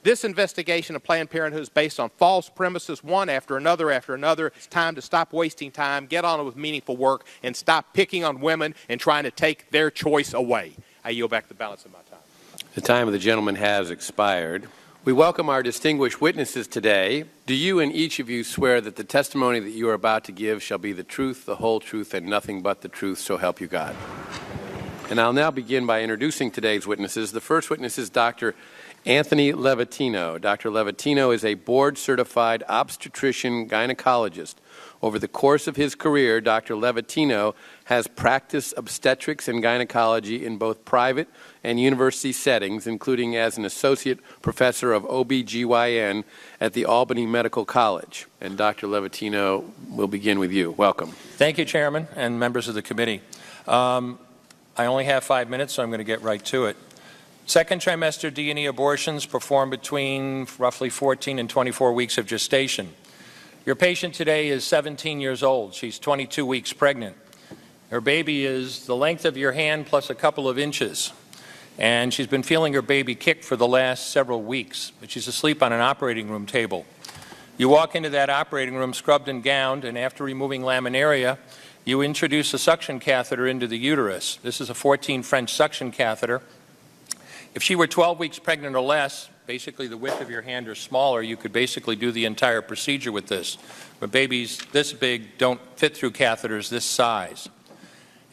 This investigation of Planned Parenthood is based on false premises, one after another after another. It's time to stop wasting time, get on with meaningful work, and stop picking on women and trying to take their choice away. I yield back the balance of my time. The time of the gentleman has expired. We welcome our distinguished witnesses today. Do you and each of you swear that the testimony that you are about to give shall be the truth, the whole truth, and nothing but the truth, so help you God? And I'll now begin by introducing today's witnesses. The first witness is Dr. Anthony Levatino. Dr. Levatino is a board-certified obstetrician gynecologist. Over the course of his career, Dr. Levatino has practiced obstetrics and gynecology in both private and university settings, including as an associate professor of OB/GYN at the Albany Medical College. And Dr. Levatino, we'll begin with you. Welcome. Thank you, Chairman and members of the committee. I only have 5 minutes, so I'm going to get right to it. Second trimester D&E abortions performed between roughly 14 and 24 weeks of gestation. Your patient today is 17 years old. She's 22 weeks pregnant. Her baby is the length of your hand plus a couple of inches. And she's been feeling her baby kick for the last several weeks, but she's asleep on an operating room table. You walk into that operating room scrubbed and gowned, and after removing laminaria, you introduce a suction catheter into the uterus. This is a 14 French suction catheter. If she were 12 weeks pregnant or less, basically the width of your hand or smaller, you could basically do the entire procedure with this. But babies this big don't fit through catheters this size.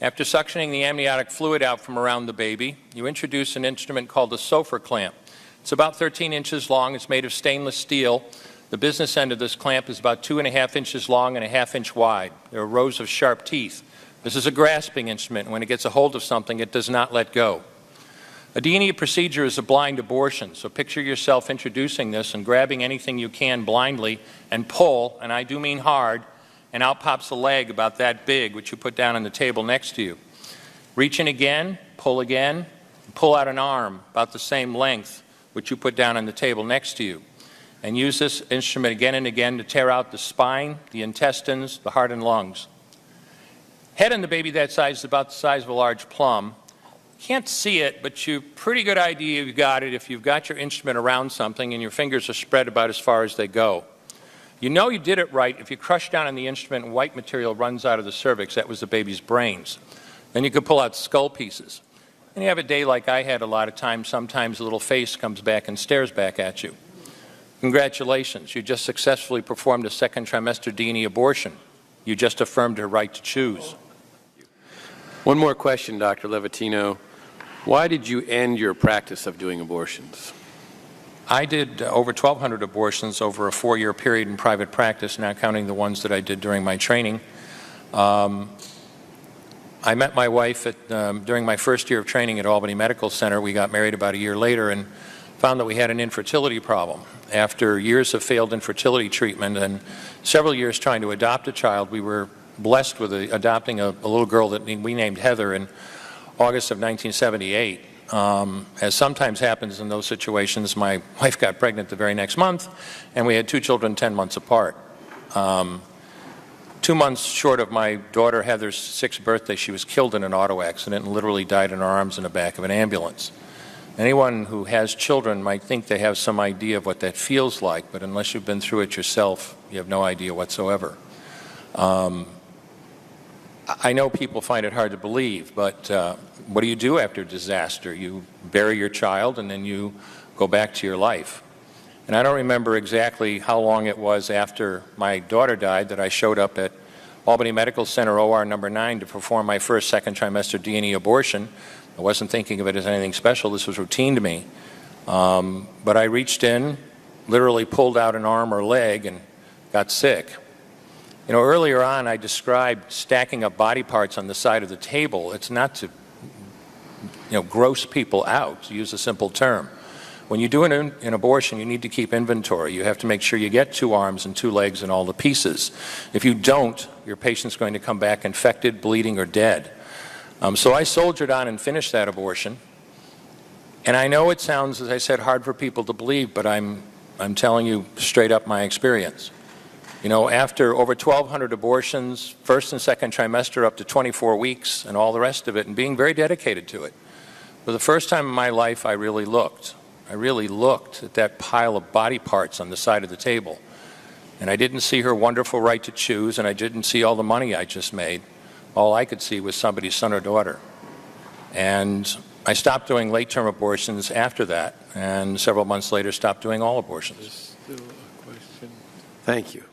After suctioning the amniotic fluid out from around the baby, you introduce an instrument called a Sofer clamp. It's about 13 inches long. It's made of stainless steel. The business end of this clamp is about 2.5 inches long and 1/2 inch wide. There are rows of sharp teeth. This is a grasping instrument. When it gets a hold of something, it does not let go. A D&E procedure is a blind abortion, so picture yourself introducing this and grabbing anything you can blindly and pull, and I do mean hard, and out pops a leg about that big, which you put down on the table next to you. Reach in again, and pull out an arm about the same length, which you put down on the table next to you. And use this instrument again and again to tear out the spine, the intestines, the heart and lungs. Head on the baby that size is about the size of a large plum. Can't see it, but you've pretty good idea you've got it if you've got your instrument around something and your fingers are spread about as far as they go. You know you did it right if you crush down on the instrument and white material runs out of the cervix. That was the baby's brains. Then you could pull out skull pieces. And you have a day like I had a lot of times, sometimes a little face comes back and stares back at you. Congratulations, you just successfully performed a second trimester D&E abortion. You just affirmed her right to choose. One more question, Dr. Levatino. Why did you end your practice of doing abortions? I did over 1,200 abortions over a 4-year period in private practice, not counting the ones that I did during my training. I met my wife during my first year of training at Albany Medical Center. We got married about a year later and found that we had an infertility problem. After years of failed infertility treatment and several years trying to adopt a child, we were blessed with adopting a little girl that we named Heather in August of 1978. As sometimes happens in those situations, my wife got pregnant the very next month, and we had 2 children 10 months apart. 2 months short of my daughter Heather's 6th birthday, she was killed in an auto accident and literally died in her arms in the back of an ambulance. Anyone who has children might think they have some idea of what that feels like, but unless you've been through it yourself, you have no idea whatsoever. I know people find it hard to believe, but what do you do after disaster? You bury your child and then you go back to your life. And I don't remember exactly how long it was after my daughter died that I showed up at Albany Medical Center OR number 9 to perform my first second trimester D&E abortion. I wasn't thinking of it as anything special. This was routine to me. But I reached in, literally pulled out an arm or leg and got sick. You know, earlier on I described stacking up body parts on the side of the table. It's not to, gross people out, to use a simple term. When you do an abortion, you need to keep inventory. You have to make sure you get 2 arms and 2 legs and all the pieces. If you don't, your patient's going to come back infected, bleeding, or dead. So I soldiered on and finished that abortion. And I know it sounds, as I said, hard for people to believe, but I'm telling you straight up my experience. You know, after over 1,200 abortions, first and second trimester up to 24 weeks and all the rest of it, and being very dedicated to it, for the first time in my life I really looked. I really looked at that pile of body parts on the side of the table. And I didn't see her wonderful right to choose, and I didn't see all the money I just made. All I could see was somebody's son or daughter. And I stopped doing late-term abortions after that, and several months later stopped doing all abortions. Thank you.